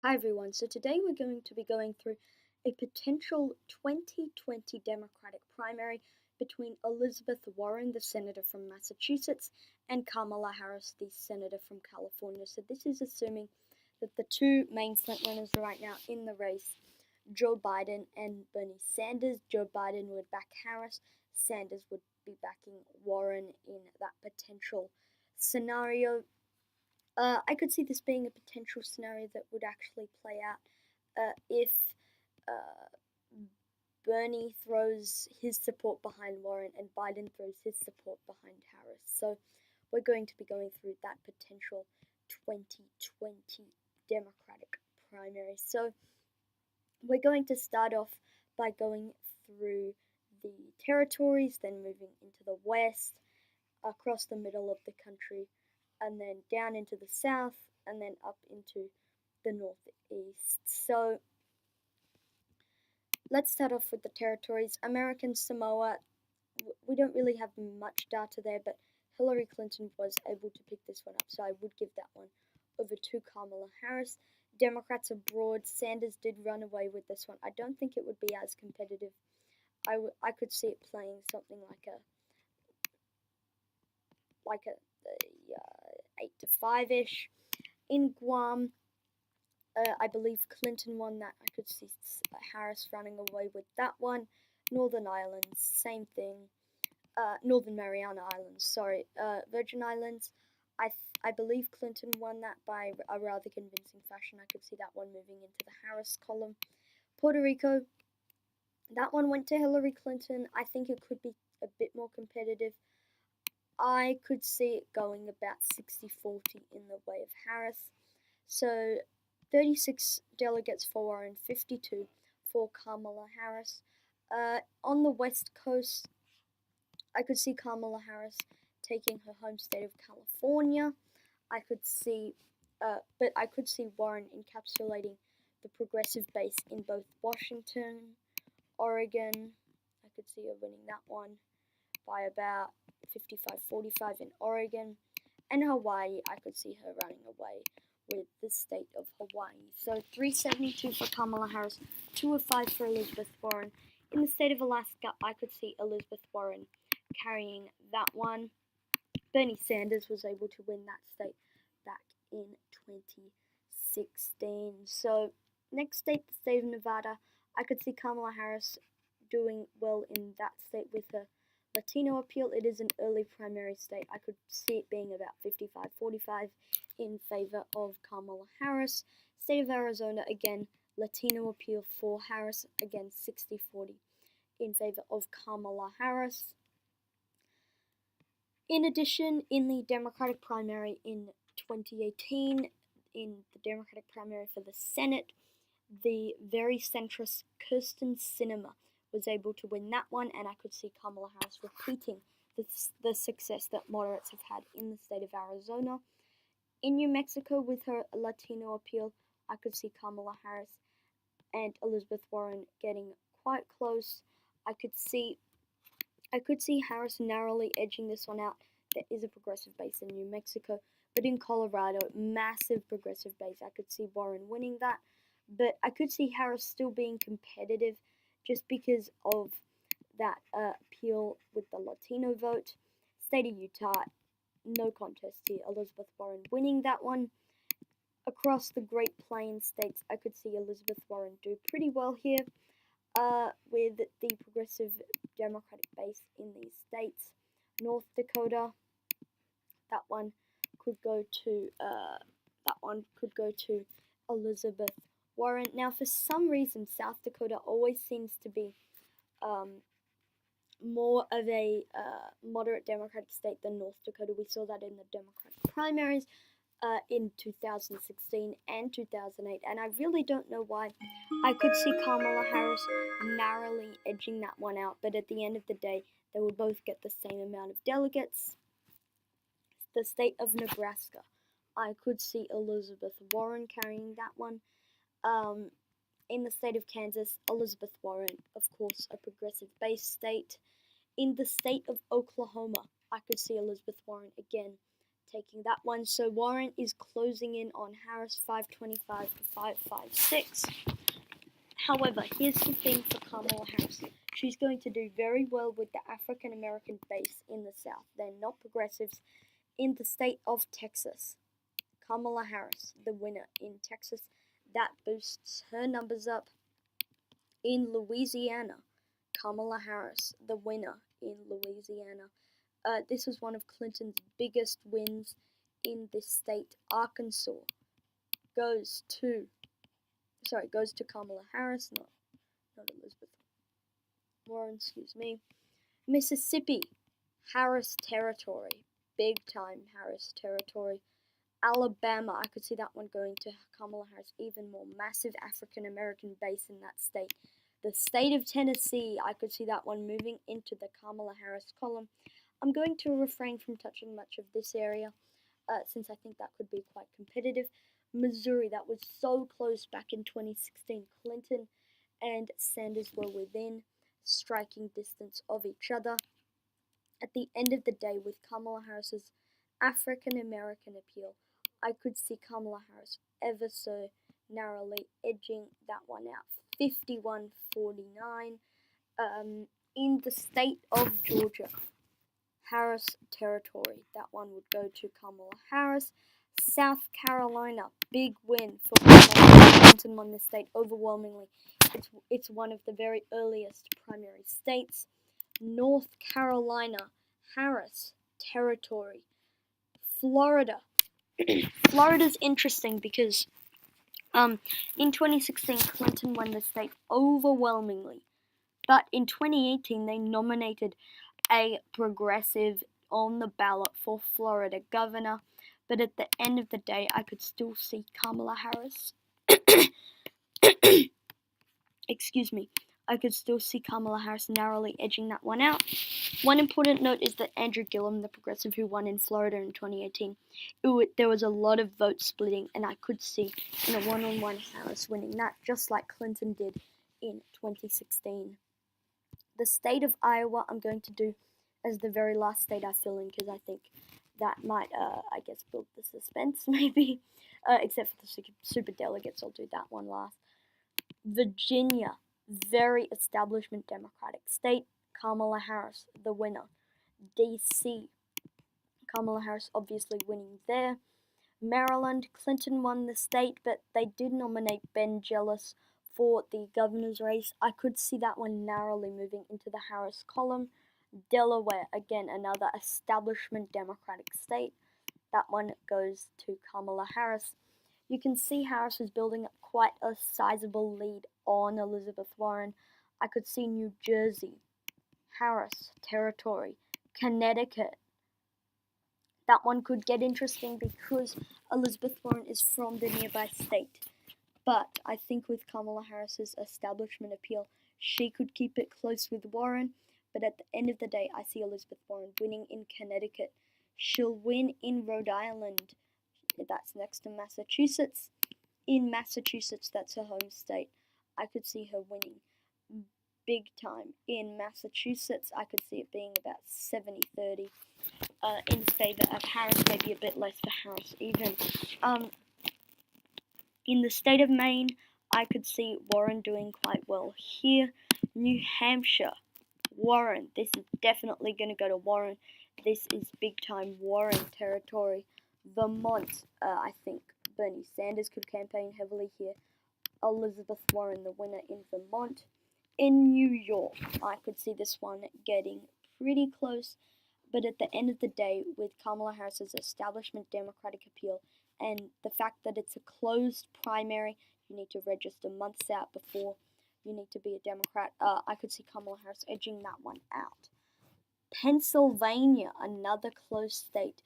Hi everyone, so today we're going to be going through a potential 2020 Democratic primary between Elizabeth Warren, the senator from Massachusetts, and Kamala Harris, the senator from California. So this is assuming that the two main frontrunners right now in the race, Joe Biden and Bernie Sanders. Joe Biden would back Harris, Sanders would be backing Warren in that potential scenario. I could see this being a potential scenario that would actually play out if uh, Bernie throws his support behind Warren and Biden throws his support behind Harris. So we're going to be going through that potential 2020 Democratic primary. So we're going to start off by going through the territories, then moving into the West, across the middle of the country, and then down into the south, and then up into the northeast. So let's start off with the territories. American Samoa, we don't really have much data there, but Hillary Clinton was able to pick this one up, so I would give that one over to Kamala Harris. Democrats abroad, Sanders did run away with this one. I don't think it would be as competitive. I could see it playing something like a 8-5-ish. In Guam, I believe Clinton won that. I could see Harris running away with that one. Northern Islands, same thing. Northern Mariana Islands, sorry. Virgin Islands, I believe Clinton won that by a rather convincing fashion. I could see that one moving into the Harris column. Puerto Rico, that one went to Hillary Clinton. I think it could be a bit more competitive. I could see it going about 60-40 in the way of Harris. So 36 delegates for Warren, 52 for Kamala Harris. On the West Coast, I could see Kamala Harris taking her home state of California. I could see Warren encapsulating the progressive base in both Washington, Oregon. I could see her winning that one by about 55-45 in Oregon. And Hawaii, I could see her running away with the state of Hawaii. So 372 for Kamala Harris, 205 for Elizabeth Warren. In the state of Alaska, I could see Elizabeth Warren carrying that one. Bernie Sanders was able to win that state back in 2016. So next state, the state of Nevada, I could see Kamala Harris doing well in that state with her Latino appeal. It is an early primary state. I could see it being about 55-45 in favor of Kamala Harris. State of Arizona, again, Latino appeal for Harris, again 60-40 in favor of Kamala Harris. In addition, in the Democratic primary in 2018, in the Democratic primary for the Senate, the very centrist Kirsten Sinema was able to win that one, and I could see Kamala Harris repeating the success that moderates have had in the state of Arizona. In New Mexico, with her Latino appeal, I could see Kamala Harris and Elizabeth Warren getting quite close. I could see Harris narrowly edging this one out. There is a progressive base in New Mexico, but in Colorado, massive progressive base. I could see Warren winning that, but I could see Harris still being competitive just because of that appeal with the Latino vote. State of Utah, no contest here. Elizabeth Warren winning that one. Across the Great Plains states, I could see Elizabeth Warren do pretty well here. With the progressive Democratic base in these states. North Dakota, that one could go to Elizabeth Warren. Now, for some reason, South Dakota always seems to be more of a moderate Democratic state than North Dakota. We saw that in the Democratic primaries in 2016 and 2008, and I really don't know why. I could see Kamala Harris narrowly edging that one out, but at the end of the day, they would both get the same amount of delegates. The state of Nebraska, I could see Elizabeth Warren carrying that one. In the state of Kansas, Elizabeth Warren, of course, a progressive-based state. In the state of Oklahoma, I could see Elizabeth Warren again taking that one. So Warren is closing in on Harris 525 to 556. However, here's the thing for Kamala Harris. She's going to do very well with the African American base in the South. They're not progressives. In the state of Texas, Kamala Harris, the winner in Texas, that boosts her numbers up. In Louisiana, Kamala Harris, the winner in Louisiana. This was one of Clinton's biggest wins in this state. Arkansas goes to Kamala Harris, not Elizabeth Warren, excuse me. Mississippi, Harris territory, big time Harris territory. Alabama, I could see that one going to Kamala Harris, even more. Massive African American base in that state. The state of Tennessee, I could see that one moving into the Kamala Harris column. I'm going to refrain from touching much of this area, since I think that could be quite competitive. Missouri, that was so close back in 2016. Clinton and Sanders were within striking distance of each other. At the end of the day, with Kamala Harris's African American appeal, I could see Kamala Harris ever so narrowly edging that one out. 51-49. In the state of Georgia, Harris territory, that one would go to Kamala Harris. South Carolina, big win for Kamala. Clinton won the state overwhelmingly. It's one of the very earliest primary states. North Carolina, Harris territory. Florida. Florida's interesting because in 2016 Clinton won the state overwhelmingly, but in 2018 they nominated a progressive on the ballot for Florida governor. But at the end of the day, I could still see Kamala Harris. Excuse me. I could still see Kamala Harris narrowly edging that one out. One important note is that Andrew Gillum, the progressive who won in Florida in 2018, there was a lot of vote splitting, and I could see in a one-on-one Harris winning that, just like Clinton did in 2016. The state of Iowa, I'm going to do as the very last state I fill in, because I think that might, build the suspense, maybe. Except for the super delegates, I'll do that one last. Virginia, very establishment Democratic state. Kamala Harris, the winner. D.C., Kamala Harris obviously winning there. Maryland, Clinton won the state, but they did nominate Ben Jealous for the governor's race. I could see that one narrowly moving into the Harris column. Delaware, again, another establishment Democratic state. That one goes to Kamala Harris. You can see Harris is building up quite a sizable lead on Elizabeth Warren. I could see New Jersey, Harris territory, Connecticut. That one could get interesting because Elizabeth Warren is from the nearby state. But I think with Kamala Harris's establishment appeal, she could keep it close with Warren. But at the end of the day, I see Elizabeth Warren winning in Connecticut. She'll win in Rhode Island. That's next to Massachusetts. In Massachusetts, that's her home state. I could see her winning big time. In Massachusetts, I could see it being about 70-30 in favor of Harris, maybe a bit less for Harris even. In the state of Maine, I could see Warren doing quite well here. New Hampshire, Warren. This is definitely going to go to Warren. This is big time Warren territory. Vermont, I think Bernie Sanders could campaign heavily here. Elizabeth Warren, the winner in Vermont. In New York, I could see this one getting pretty close. But at the end of the day, with Kamala Harris's establishment Democratic appeal and the fact that it's a closed primary, you need to register months out before you need to be a Democrat, I could see Kamala Harris edging that one out. Pennsylvania, another close state.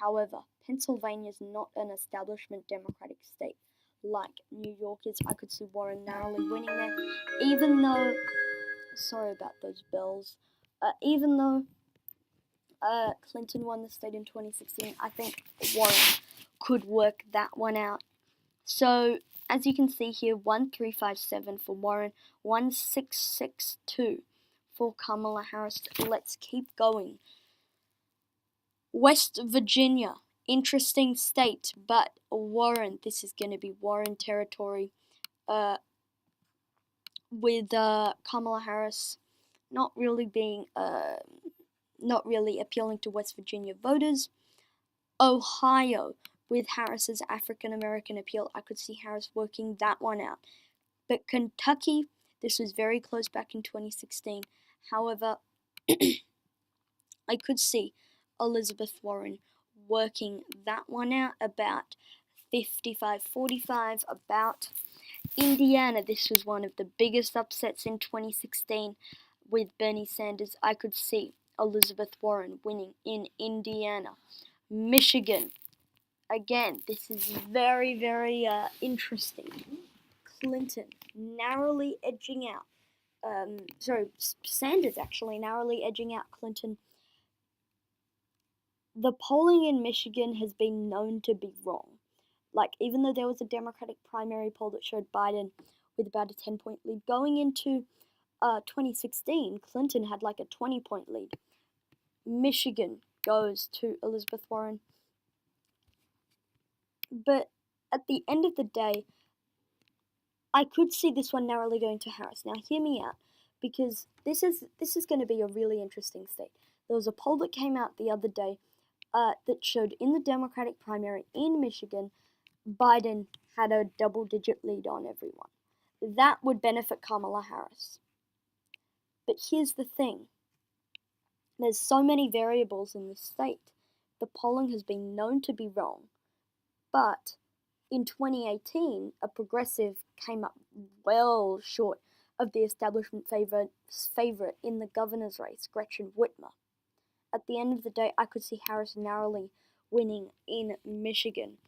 However, Pennsylvania is not an establishment Democratic state like New York is. I could see Warren narrowly winning there, even though, sorry about those bells, even though Clinton won the state in 2016, I think Warren could work that one out. So, as you can see here, 1357 for Warren, 1662 for Kamala Harris. Let's keep going. West Virginia, interesting state, but Warren, this is going to be Warren territory, with Kamala Harris not really appealing to West Virginia voters. Ohio, with Harris's African American appeal, I could see Harris working that one out. But Kentucky, this was very close back in 2016. However, I could see Elizabeth Warren working that one out about 55-45. About Indiana, this was one of the biggest upsets in 2016 with Bernie Sanders. I could see Elizabeth Warren winning in Indiana. Michigan, again, this is very, very interesting. Clinton narrowly edging out, Sanders actually narrowly edging out Clinton. The polling in Michigan has been known to be wrong. Like, even though there was a Democratic primary poll that showed Biden with about a 10-point lead, going into 2016, Clinton had like a 20-point lead. Michigan goes to Elizabeth Warren. But at the end of the day, I could see this one narrowly going to Harris. Now, hear me out, because this is going to be a really interesting state. There was a poll that came out the other day that showed in the Democratic primary in Michigan, Biden had a double-digit lead on everyone. That would benefit Kamala Harris. But here's the thing. There's so many variables in this state. The polling has been known to be wrong. But in 2018, a progressive came up well short of the establishment favorite in the governor's race, Gretchen Whitmer. At the end of the day, I could see Harris narrowly winning in Michigan.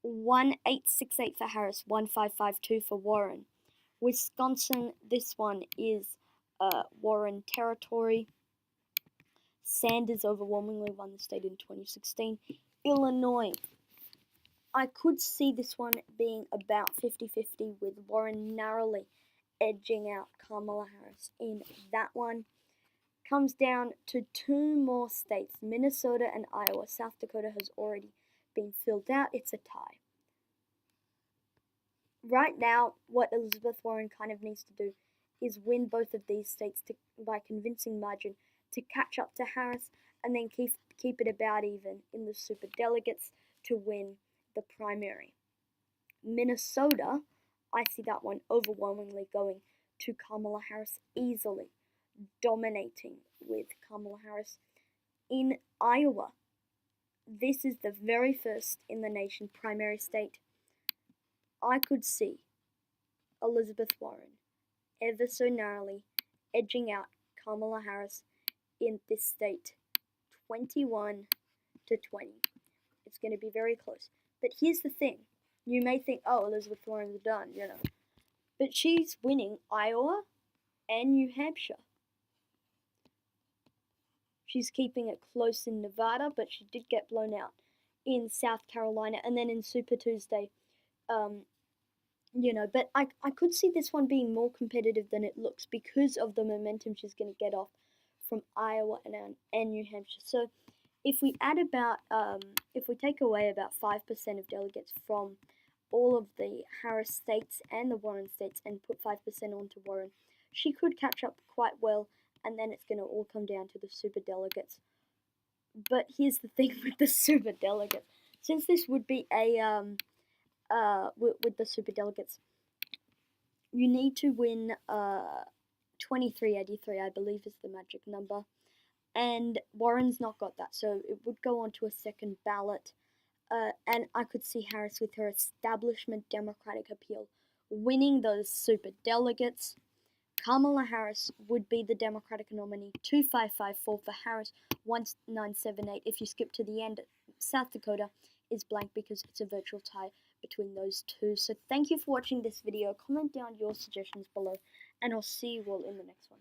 1868 for Harris, 1552 for Warren. Wisconsin, this one is Warren territory. Sanders overwhelmingly won the state in 2016. Illinois, I could see this one being about 50-50 with Warren narrowly edging out Kamala Harris in that one. Comes down to two more states, Minnesota and Iowa. South Dakota has already been filled out. It's a tie. Right now, what Elizabeth Warren kind of needs to do is win both of these states by convincing margin to catch up to Harris, and then keep it about even in the superdelegates to win the primary. Minnesota, I see that one overwhelmingly going to Kamala Harris easily, dominating with Kamala Harris. In Iowa, this is the very first in the nation primary state. I could see Elizabeth Warren ever so narrowly edging out Kamala Harris in this state, 21-20. It's going to be very close. But here's the thing. You may think, oh, Elizabeth Warren's done, But she's winning Iowa and New Hampshire. She's keeping it close in Nevada, but she did get blown out in South Carolina. And then in Super Tuesday, but I could see this one being more competitive than it looks because of the momentum she's going to get off from Iowa and New Hampshire. So if we take away about 5% of delegates from all of the Harris states and the Warren states and put 5% onto Warren, she could catch up quite well, and then it's going to all come down to the superdelegates. But here's the thing with the superdelegates. Since this would be with the superdelegates, you need to win 2383, I believe is the magic number. And Warren's not got that, so it would go on to a second ballot. And I could see Harris with her establishment Democratic appeal winning those superdelegates. Kamala Harris would be the Democratic nominee. 2554 for Harris, 1978. If you skip to the end, South Dakota is blank because it's a virtual tie between those two. So thank you for watching this video. Comment down your suggestions below, and I'll see you all in the next one.